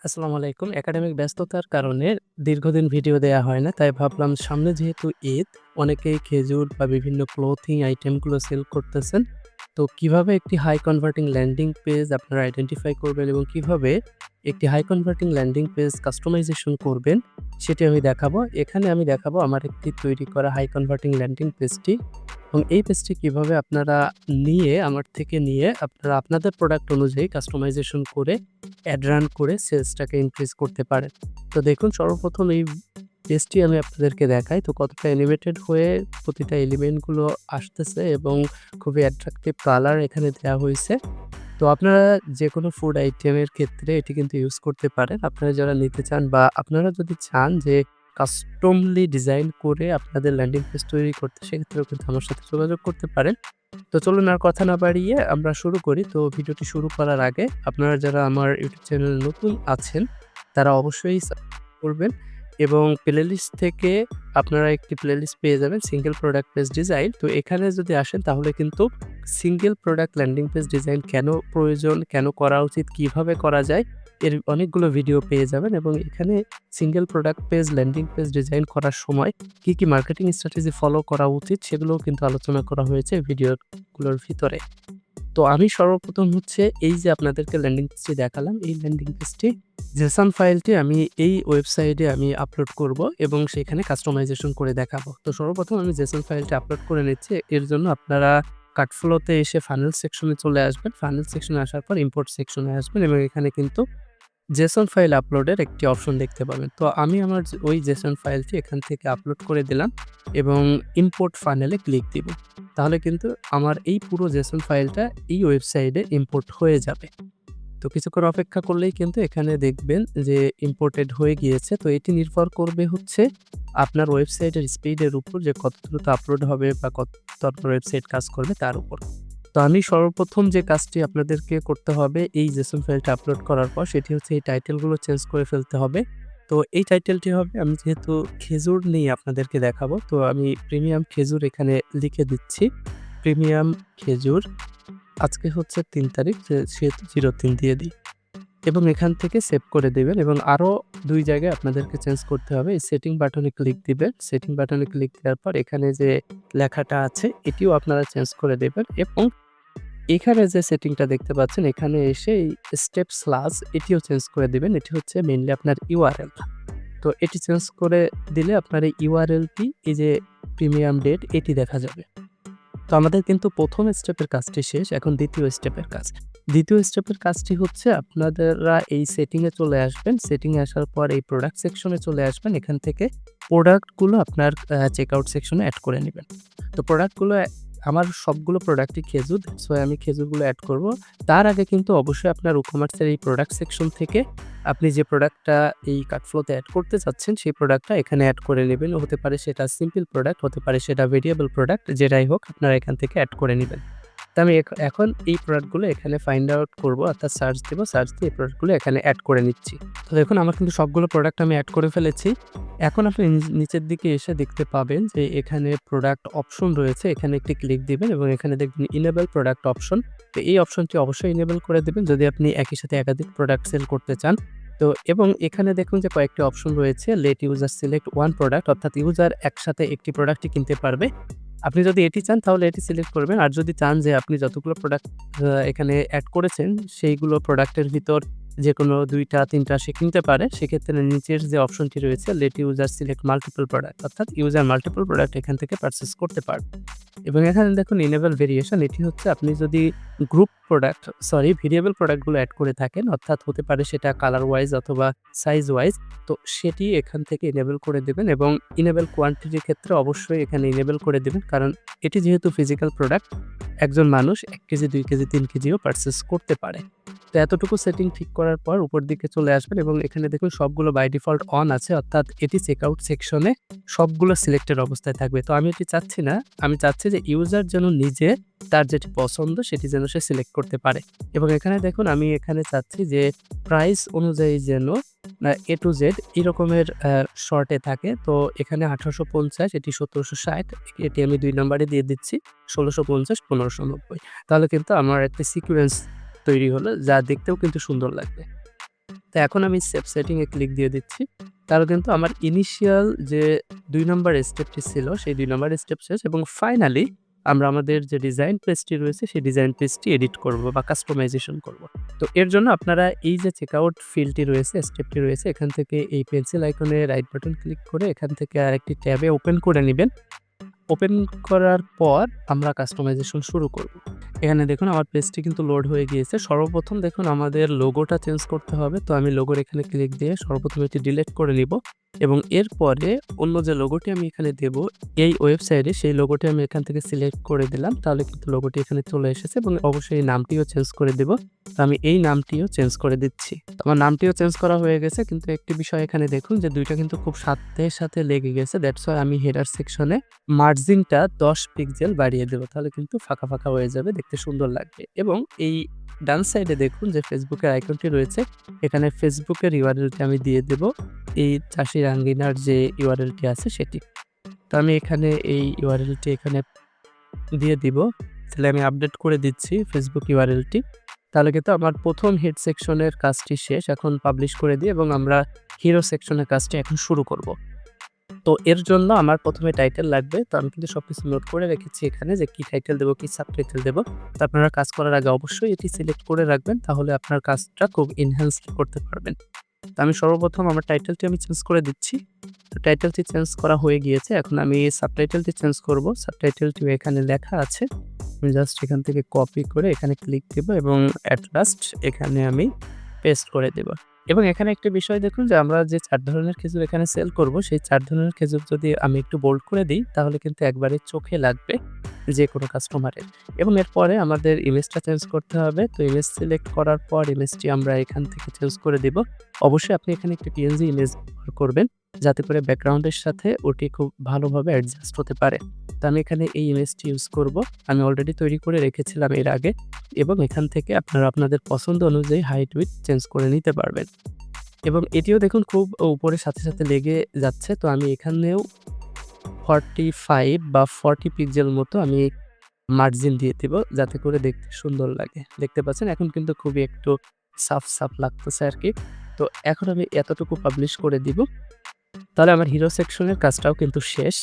আসসালামু আলাইকুম। একাডেমিক ব্যস্ততার কারণে দীর্ঘদিন ভিডিও দেয়া হয় না। তাই ভাবলাম সামনে যেহেতু ঈদ, অনেকেই খেজুর বা বিভিন্ন ক্লথিং আইটেমগুলো সেল করতেছেন। তো কিভাবে একটি হাই কনভার্টিং ল্যান্ডিং পেজ আপনারা আইডেন্টিফাই করবেন এবং কিভাবে একটি high converting landing page customization করবেন, সেটি আমি দেখাবো। এখানে আমি দেখাবো আমার একটি তৈরি করা হাই কনভার্টিং ল্যান্ডিং পেজটি এবং এই পেজটি কিভাবে আপনারা আমার থেকে নিয়ে আপনারা আপনাদের প্রোডাক্ট অনুযায়ী কাস্টমাইজেশন করে অ্যাড রান করে সেলসটাকে ইনক্রিজ করতে পারেন। তো দেখুন সর্বপ্রথম এই পেজটি আমি আপনাদেরকে দেখাই। তো কতটা অ্যানিমেটেড হয়ে প্রতিটা এলিমেন্টগুলো আসতেছে এবং খুবই অ্যাট্রাকটিভ কালার এখানে দেয়া হইছে। তো আপনারা যেকোনো ফুড আইটেমের ক্ষেত্রে এটি কিন্তু ইউজ করতে পারেন। আপনারা যারা নিতে চান বা আপনারা যদি চান যে কাস্টমলি ডিজাইন করে আপনাদের ল্যান্ডিং পেজ তৈরি করতে, সেক্ষেত্রেও কিন্তু আমার সাথে যোগাযোগ করতে পারেন। তো চলুন আর কথা না বাড়িয়ে আমরা শুরু করি। তো ভিডিওটি শুরু করার আগে আপনারা যারা আমার ইউটিউব চ্যানেলে নতুন আছেন, তারা অবশ্যই করবেন এবং প্লেলিস্ট থেকে আপনারা একটি প্লেলিস্ট পেয়ে যাবেন সিঙ্গেল প্রোডাক্ট পেজ ডিজাইন। তো এখানে যদি আসেন তাহলে কিন্তু single product landing page design কেন প্রয়োজন, কেন করা উচিত, কিভাবে করা যায়, এর অনেকগুলো ভিডিও পেয়ে যাবেন এবং এখানে single product page landing page design করার সময় কি মার্কেটিং স্ট্র্যাটেজি ফলো করা উচিত সেগুলোও কিন্তু আলোচনা করা হয়েছে ভিডিওগুলোর ভিতরে। তো আমি সর্বপ্রথম এই যে আপনাদেরকে ল্যান্ডিং পেজটি দেখালাম, এই ল্যান্ডিং পেজটি জেসন ফাইলটি আমি এই ওয়েবসাইটে আমি আপলোড করব এবং সেখানে কাস্টমাইজেশন করে দেখাবো। তো সর্বপ্রথম আমি জেসন ফাইলটি আপলোড করে নিচ্ছি। এর জন্য আপনারা কাটফ্লোতে এসে ফানেল সেকশনে চলে আসবেন। ফানেল সেকশনে আসার পর ইম্পোর্ট সেকশনে আসবেন এবং এখানে কিন্তু জেসন ফাইল আপলোডের একটি অপশন দেখতে পাবেন। তো আমি আমার ওই জেসন ফাইলটি এখান থেকে আপলোড করে দিলাম এবং ইম্পোর্ট ফানেলে ক্লিক দিব। তাহলে কিন্তু আমার এই পুরো জেসন ফাইলটা এই ওয়েবসাইটে ইম্পোর্ট হয়ে যাবে। তো কিছুক্ষণ অপেক্ষা করলেই কিন্তু এখানে দেখবেন যে ইম্পোর্টেড হয়ে গিয়েছে। তো এটি নির্ভর করবে আপনার ওয়েবসাইটের স্পিডের উপর, যে কত দ্রুত আপলোড হবে বা কত আপনার ওয়েবসাইট কাজ করবে তার উপর। তো আমি সর্বপ্রথম যে কাজটি আপনাদেরকে করতে হবে এই জেসন ফাইলটা আপলোড করার পর, সেটি এই টাইটেলগুলো চেঞ্জ করে ফেলতে হবে। তো এই টাইটেলটি হবে, আমি যেহেতু খেজুর নিয়ে আপনাদেরকে দেখাবো, তো আমি প্রিমিয়াম খেজুর এখানে লিখে দিচ্ছি। প্রিমিয়াম খেজুর। আজকে ৩ তারিখ, সেহেতু 03 দিয়ে দিই এবং এখান থেকে সেভ করে দিবেন এবং আরও ২ জায়গায় আপনাদেরকে চেঞ্জ করতে হবে। এই সেটিং বাটনে ক্লিক দিবেন। সেটিং বাটনে ক্লিক দেওয়ার পর এখানে যে লেখাটা আছে এটিও আপনারা চেঞ্জ করে দেবেন এবং এখানে যে সেটিংটা দেখতে পাচ্ছেন, এখানে এসে এই স্টেপ স্ল্যাশ এটিও চেঞ্জ করে দিবেন। এটি মেইনলি আপনার ইউআরএল। তো এটি চেঞ্জ করে দিলে আপনার এই ইউআরএলটি, এই যে প্রিমিয়াম ডেট, এটি দেখা যাবে। তো আমাদের কিন্তু ১ম স্টেপের কাজটি শেষ। এখন ২য় স্টেপের কাজ। ২য় স্টেপের কাজটি আপনাদেরা এই সেটিংয়ে চলে আসবেন। সেটিংয়ে আসার পর এই প্রোডাক্ট সেকশনে চলে আসবেন। এখান থেকে প্রোডাক্টগুলো আপনার চেকআউট সেকশনে এড করে নিবেন। তো প্রোডাক্টগুলো আমার সবগুলো প্রোডাক্টই খেজুর। সো আমি খেজুরগুলো এড করব। তার আগে কিন্তু অবশ্যই আপনার ই-কমার্সের এই প্রোডাক্ট সেকশন থেকে আপনি যে প্রোডাক্টটা এই কার্টফ্লোতে এড করতে চাচ্ছেন, সেই প্রোডাক্টটা এখানে এড করে নেবেন। হতে পারে সেটা সিম্পল প্রোডাক্ট, হতে পারে সেটা ভেরিয়েবল প্রোডাক্ট, যেটাই হোক আপনারা এখান থেকে এড করে নিবেন। তো আমি এখন এই প্রোডাক্টগুলো এখানে ফাইন্ড আউট করব, অর্থাৎ সার্চ দেব। সার্চ দিয়ে এই প্রোডাক্টগুলো এখানে এড করে নিচ্ছি। তো দেখুন আমার কিন্তু সবগুলো প্রোডাক্ট আমি এড করে ফেলেছি। এখন আপনি নিচের দিকে এসে দেখতে পাবেন যে এখানে প্রোডাক্ট অপশন রয়েছে। এখানে একটি ক্লিক দিবেন এবং এখানে দেখবেন ইনেবল প্রোডাক্ট অপশন। তো এই অপশনটি অবশ্যই ইনেবল করে দিবেন যদি আপনি একই সাথে একাধিক প্রোডাক্ট সেল করতে চান। তো এবং এখানে দেখুন যে কয়েকটি অপশন রয়েছে। Let user select one product, অর্থাৎ ইউজার একসাথে একটি প্রোডাক্টই কিনতে পারবে। আপনি যদি এটি চান তাহলে এটি সিলেক্ট করবেন। আর যদি চান যে আপনি যতগুলো প্রোডাক্ট এখানে এড করেছেন সেইগুলো প্রোডাক্টের ভিতর যেকোনো ২টা ৩টা সে কিনতে পারে, সেক্ষেত্রে নিচের যে অপশনটি রয়েছে let user select multiple product, অর্থাৎ ইউজার মাল্টিপল প্রোডাক্ট এখান থেকে পারচেজ করতে পারবে। এবং এখানে দেখুন ইনেবল ভেরিয়েশন, এটি আপনি যদি ভেরিয়েবল প্রোডাক্টগুলো এড করে থাকেন, অর্থাৎ হতে পারে সেটা কালার ওয়াইজ অথবা সাইজ ওয়াইজ, তো সেটি এখান থেকে ইনেবল করে দেবেন এবং ইনেবল কোয়ান্টিটির ক্ষেত্রে অবশ্যই এখানে ইনেবল করে দেবেন, কারণ এটি যেহেতু ফিজিক্যাল প্রোডাক্ট, একজন মানুষ ১ কেজি ২ কেজি ৩ কেজিও পারচেজ করতে পারে। তো এতটুকু সেটিং ঠিক করার পর উপর দিকে চলে আসবেন এবং এখানে দেখুন সবগুলো বাই ডিফল্ট অন আছে, অর্থাৎ এটি চেকআউট সেকশনে সবগুলো সিলেক্টেড অবস্থায় থাকবে। তো আমি এটি চাচ্ছি না। আমি চাচ্ছি যে ইউজার যেন নিজে তার যেটি পছন্দ সেটি যেন সে সিলেক্ট করতে পারে। এবং এখানে দেখুন আমি এখানে চাচ্ছি যে প্রাইস অনুযায়ী যেন A to Z এই রকমের শর্টে থাকে। তো এখানে ১৮৫০, এটি ১৭৬০, এটি আমি ২ নম্বরে দিয়ে দিচ্ছি ১৬৫০, ১৫৯০। তাহলে কিন্তু আমার একটা সিকোয়েন্স তৈরি হলো, যা দেখতেও কিন্তু সুন্দর লাগবে। তো তো এখন আমি সেভ সেটিং এ ক্লিক দিয়ে দিচ্ছি। তাহলে কিন্তু আমার ইনিশিয়াল যে ২ নাম্বার স্টেপটি ছিল সেই ২ নাম্বার স্টেপ শেষ এবং ফাইনালি আমরা আমাদের যে ডিজাইন পেজটি রয়েছে সেই ডিজাইন পেজটি এডিট করব বা কাস্টমাইজেশন করব। তো এর জন্য আপনারা এই যে চেকআউট ফিল্ডটি রয়েছে, স্টেপটি রয়েছে এখান থেকে এই পেন্সিল আইকনে রাইট বাটন ক্লিক করে এখান থেকে আরেকটি ট্যাবে ওপেন করে নিবেন। ওপেন করার পর আমরা কাস্টমাইজেশন শুরু করব। এখানে দেখুন আমার পেজটি কিন্তু লোড হয়ে গিয়েছে। সর্বপ্রথম দেখুন আমাদের লোগোটা চেঞ্জ করতে হবে। তো আমি লোগোর এখানে ক্লিক দিয়ে সর্বপ্রথম এটি ডিলিট করে নিব এবং এরপরে অন্য যে লোগোটি আমি এখানে দেব এই ওয়েবসাইটে সেই লোগোটি আমি এখান থেকে সিলেক্ট করে দিলাম। তাহলে কিন্তু লোগোটি এখানে চলে এসেছে এবং অবশ্যই এই নামটিও চেঞ্জ করে দেব। তো আমি এই নামটিও চেঞ্জ করে দিচ্ছি। তো আমার নামটিও চেঞ্জ করা হয়ে গেছে কিন্তু একটি বিষয় এখানে দেখুন যে ২ টা কিন্তু খুব সাথে লেগে গেছে। দ্যাটস ওয়াই আমি হেডার সেকশনে মার্জিনটা ১০ পিক্সেল বাড়িয়ে দেব। তাহলে কিন্তু ফাঁকা হয়ে যাবে, দেখতে সুন্দর লাগবে। এবং এই ডান সাইডে দেখুন যে ফেসবুকের আইকনটি রয়েছে। এখানে ফেসবুকের ইউআরএলটি আমি দিয়ে দেব। এই চাষির আঙ্গিনার যে ইউআরএলটি আছে সেটি। তো আমি এখানে এই ইউআরএলটি এখানে দিয়ে দিব। তাহলে আমি আপডেট করে দিচ্ছি ফেসবুক ইউআরএলটি। তাহলে কিন্তু আমার প্রথম হেড সেকশনের কাজটি শেষ। এখন পাবলিশ করে দিই এবং আমরা হিরো সেকশনের কাজটি এখন শুরু করব। তো এর জন্য আমার প্রথমে টাইটেল লাগবে। তো আমি কিন্তু সবকিছু নোট করে রেখেছি এখানে যে কি টাইটেল দেব, কি সাবটাইটেল দেব। তো আপনারা কাজ করার আগে অবশ্যই এটি সিলেক্ট করে রাখবেন। তাহলে আপনার কাজটা খুব এনহ্যান্সড করতে পারবেন। তো আমি সর্বপ্রথম আমার টাইটেলটি আমি চেঞ্জ করে দিচ্ছি। তো টাইটেলটি চেঞ্জ করা হয়ে গিয়েছে। এখন আমি সাবটাইটেলটি চেঞ্জ করব। সাবটাইটেলটি এখানে লেখা আছে। আমি জাস্ট এখান থেকে কপি করে এখানে ক্লিক দেব এবং এট লাস্ট এখানে আমি পেস্ট করে দেব। এবং এখানে একটা বিষয় দেখুন যে আমরা যে ৪ ধরনের খেজুর এখানে সেল করব সেই ৪ ধরনের খেজুর যদি আমি একটু বোল্ড করে দিই তাহলে কিন্তু একবারে চোখে লাগবে যেকোনো কাস্টমারের। এবং এরপরে আমাদের ইমেজটা চেঞ্জ করতে হবে। তো ইমেজ সিলেক্ট করার পর ইমেজটি আমরা এখান থেকে চেঞ্জ করে দিব। অবশ্যই আপনি এখানে একটি PNG ইমেজ ব্যবহার করবেন যাতে করে ব্যাকগ্রাউন্ডের সাথে ওটি খুব ভালোভাবে অ্যাডজাস্ট হতে পারে। তো আমি এখানে এই ইমেজটি ইউজ করব। আমি অলরেডি তৈরি করে রেখেছিলাম এর আগে এবং এখান থেকে আপনারা আপনাদের পছন্দ অনুযায়ী হাইট উইডথ চেঞ্জ করে নিতে পারবেন। এবং এটিও দেখুন খুব উপরে সাথে লেগে যাচ্ছে। তো আমি এখানেও 45 বা 40 পিক্সেল মতো আমি মার্জিন দিয়ে দিব যাতে করে দেখতে সুন্দর লাগে। দেখতে পাচ্ছেন এখন কিন্তু খুবই একটু সাফ লাগতেছে আরকি। তো এখন আমি এতটুকু পাবলিশ করে দিব। তাহলে আমার হিরো সেকশনের কাজটাও কিন্তু শেষ।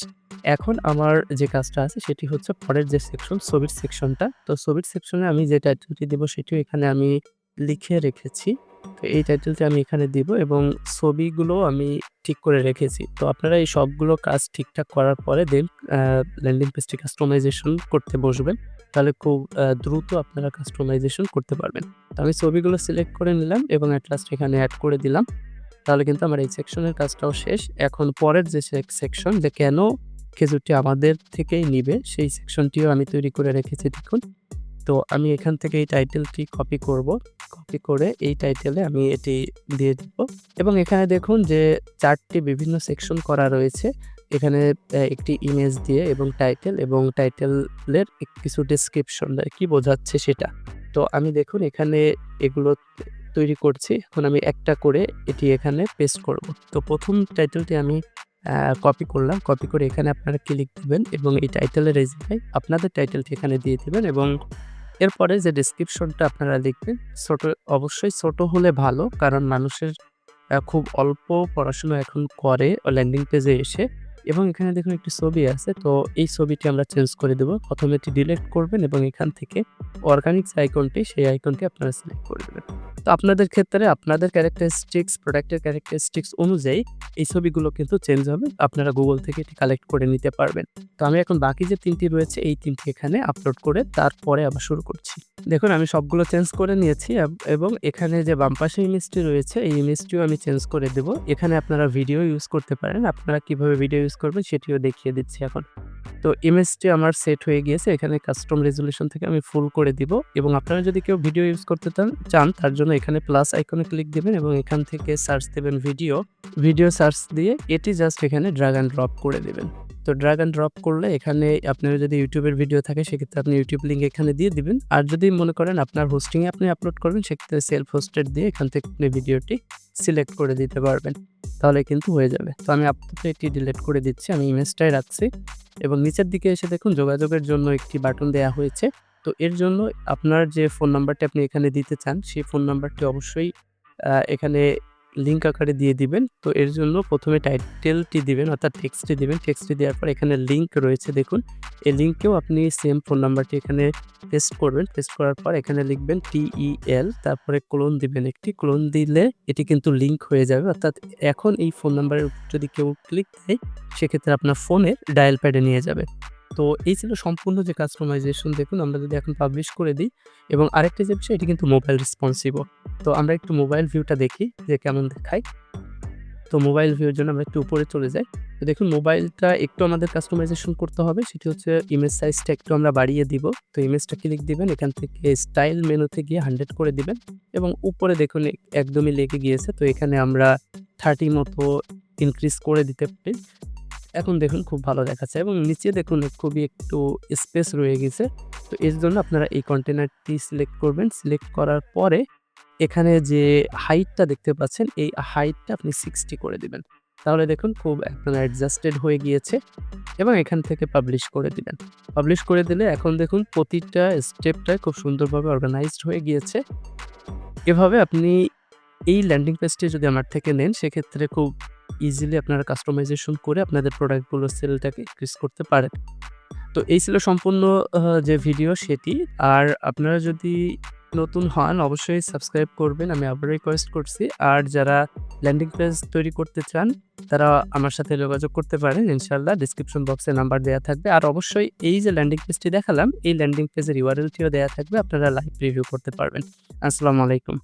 এখন আমার যে কাজটা আছে সেটি হচ্ছে পরের যে সেকশন ছবির সেকশনটা। তো ছবির সেকশনে আমি যে টাইটেলটি দিব সেটিও এখানে আমি লিখে রেখেছি। তো এই টাইটেলটি আমি এখানে দিব এবং ছবিগুলো আমি ঠিক করে রেখেছি। তো আপনারা এই সবগুলো কাজ ঠিকঠাক করার পরে দেন ল্যান্ডিং পেজটি কাস্টমাইজেশন করতে বসবেন। তাহলে খুব দ্রুত আপনারা কাস্টমাইজেশন করতে পারবেন। তো আমি ছবিগুলো সিলেক্ট করে নিলাম এবং এট লাস্ট এখানে এড করে দিলাম। তাহলে কিন্তু আমার এই সেকশনের কাজটাও শেষ। এখন পরের যে সেকশন যে কেন খেজুরটি আমাদের থেকেই নিবে সেই সেকশনটিও আমি তৈরি করে রেখেছি দেখুন। তো আমি এখান থেকে এই টাইটেলটি কপি করব। কপি করে এই টাইটেলে আমি এটি দিয়ে দিব এবং এখানে দেখুন যে ৪ টি বিভিন্ন সেকশন করা রয়েছে। এখানে একটি ইমেজ দিয়ে এবং টাইটেল এবং টাইটেলের কিছু ডেসক্রিপশন কি বোঝাচ্ছে সেটা। তো আমি দেখুন এখানে এগুলো তৈরি করছি। এখন আমি একটা করে এটি এখানে পেস্ট করব। তো প্রথম টাইটেলটি আমি কপি করলাম। কপি করে এখানে আপনারা ক্লিক দিবেন এবং এই টাইটেলের এই জায়গায় আপনাদের টাইটেলটি এখানে দিয়ে দিবেন এবং এরপরে যে ডেসক্রিপশনটা আপনারা লিখবেন অবশ্যই ছোট হলে ভালো। কারণ মানুষের খুব অল্প পড়াশোনা এখন করে ল্যান্ডিং পেজে এসে এবং এখানে দেখুন একটি ছবি আছে। তো এই ছবিটি আমরা চেঞ্জ করে দেব। প্রথমে এটি ডিলিট করবেন এবং এখান থেকে অর্গানিক যে আইকনটি সেই আইকনটি আপনারা সিলেক্ট করে দেবেন। তো আপনাদের ক্ষেত্রে আপনাদের ক্যারেক্টারিস্টিক্স, প্রোডাক্টের ক্যারেক্টারিস্টিক্স অনুযায়ী এই ছবিগুলো কিন্তু চেঞ্জ হবে। আপনারা গুগল থেকে এটি কালেক্ট করে নিতে পারবেন। তো আমি এখন বাকি যে ৩ টি রয়েছে এই ৩ টি এখানে আপলোড করে তারপরে আবার শুরু করছি। দেখুন আমি সবগুলো চেঞ্জ করে নিয়েছি এবং এখানে যে বাম পাশে ইমেজটি রয়েছে এই ইমেজটিও আমি চেঞ্জ করে দেব। এখানে আপনারা ভিডিও ইউজ করতে পারেন। আপনারা কিভাবে ভিডিও ইউজ করবেন সেটিও দেখিয়ে দিচ্ছি এখন। তো ইমেজটি আমার সেট হয়ে গিয়েছে। এখানে কাস্টম রেজোলিউশন থেকে আমি ফুল করে দিব এবং আপনারা যদি কেউ ভিডিও ইউজ করতে চান তার জন্য এখানে প্লাস আইকনে ক্লিক দিবেন এবং এখান থেকে সার্চ দেবেন ভিডিও সার্চ দিয়ে এটি জাস্ট এখানে ড্র্যাগ অ্যান্ড ড্রপ করে দিবেন। তো ড্র্যাগ অ্যান্ড ড্রপ করলে এখানে আপনার যদি ইউটিউবের ভিডিও থাকে সেক্ষেত্রে আপনি ইউটিউব লিঙ্ক এখানে দিয়ে দিবেন। আর যদি মনে করেন আপনার হোস্টিংয়ে আপনি আপলোড করবেন সেক্ষেত্রে সেলফ হোস্টেড দিয়ে এখান থেকে আপনি ভিডিওটি সিলেক্ট করে দিতে পারবেন। তাহলে কিন্তু হয়ে যাবে। তো আমি আপাতত এটি ডিলিট করে দিচ্ছি। আমি ইমেজটাই রাখছি এবং নিচের দিকে এসে দেখুন যোগাযোগের জন্য একটি বাটন দেয়া হয়েছে। তো এর জন্য আপনার যে ফোন নাম্বারটি আপনি এখানে দিতে চান সেই ফোন নাম্বারটি অবশ্যই এখানে লিঙ্ক আকারে দিয়ে দিবেন। তো এর জন্য ১ম এ টাইটেলটি দিবেন অর্থাৎ টেক্সটটি দিবেন। টেক্সটটি দেওয়ার পর এখানে লিঙ্ক রয়েছে দেখুন। এই লিঙ্কেও আপনি সেম ফোন নাম্বারটি এখানে পেস্ট করবেন। পেস্ট করার পর এখানে লিখবেন TEL তারপরে ক্লোন দিবেন একটি। ক্লোন দিলে এটি কিন্তু লিঙ্ক হয়ে যাবে। অর্থাৎ এখন এই ফোন নাম্বারের উপর যদি কেউ ক্লিক দেয় সেক্ষেত্রে আপনার ফোনের ডায়াল প্যাডে নিয়ে যাবে। তো এই ছিল সম্পূর্ণ যে কাস্টমাইজেশন দেখুন আমরা যদি এখন পাবলিশ করে দিই এবং আরেকটা যে বিষয় এটি কিন্তু মোবাইল রেসপন্সিভও। তো আমরা একটু মোবাইল ভিউটা দেখি যে কেমন দেখায়। তো মোবাইল ভিউর জন্য আমরা একটু উপরে চলে যাই। তো দেখুন মোবাইলটা একটু আমাদের কাস্টমাইজেশন করতে হবে। সেটি হচ্ছে ইমেজ সাইজটা একটু আমরা বাড়িয়ে দিব। তো ইমেজটা ক্লিক দিবেন। এখান থেকে স্টাইল মেনুতে গিয়ে 100 করে দিবেন এবং উপরে দেখুন একদমই লেগে গিয়েছে। তো এখানে আমরা 30 মতো ইনক্রিজ করে দিতে পারি। এখন দেখুন খুব ভালো দেখাচ্ছে এবং নিচে দেখুন খুবই একটু স্পেস রয়ে গেছে। তো এর জন্য আপনারা এই কন্টেইনারটি সিলেক্ট করবেন। সিলেক্ট করার পরে এখানে যে হাইটটা দেখতে পাচ্ছেন এই হাইটটা আপনি 60 করে দিবেন। তাহলে দেখুন খুব একদম অ্যাডজাস্টেড হয়ে গিয়েছে এবং এখান থেকে পাবলিশ করে দিবেন। পাবলিশ করে দিলে এখন দেখুন প্রতিটা স্টেপটাই খুব সুন্দরভাবে অর্গানাইজড হয়ে গিয়েছে। এভাবে আপনি এই ল্যান্ডিং পেজটি যদি আমার থেকে নেন সেক্ষেত্রে খুব ইজিলি আপনারা কাস্টমাইজেশন করে আপনাদের প্রোডাক্টগুলোর সেলটাকে ইনক্রিজ করতে পারেন। তো এই ছিল সম্পূর্ণ যে ভিডিও সেটি। আর আপনারা যদি নতুন হন অবশ্যই সাবস্ক্রাইব করবেন। আমি আবার রিকোয়েস্ট করছি। আর যারা ল্যান্ডিং পেজ তৈরি করতে চান তারা আমার সাথে যোগাযোগ করতে পারেন। ইনশাআল্লাহ ডেসক্রিপশন বক্সে নাম্বার দেয়া থাকবে। আর অবশ্যই এই যে ল্যান্ডিং পেজটি দেখালাম এই ল্যান্ডিং পেজের URL টিও দেয়া থাকবে। আপনারা লাইভ প্রিভিউ করতে পারবেন। আসসালামু আলাইকুম।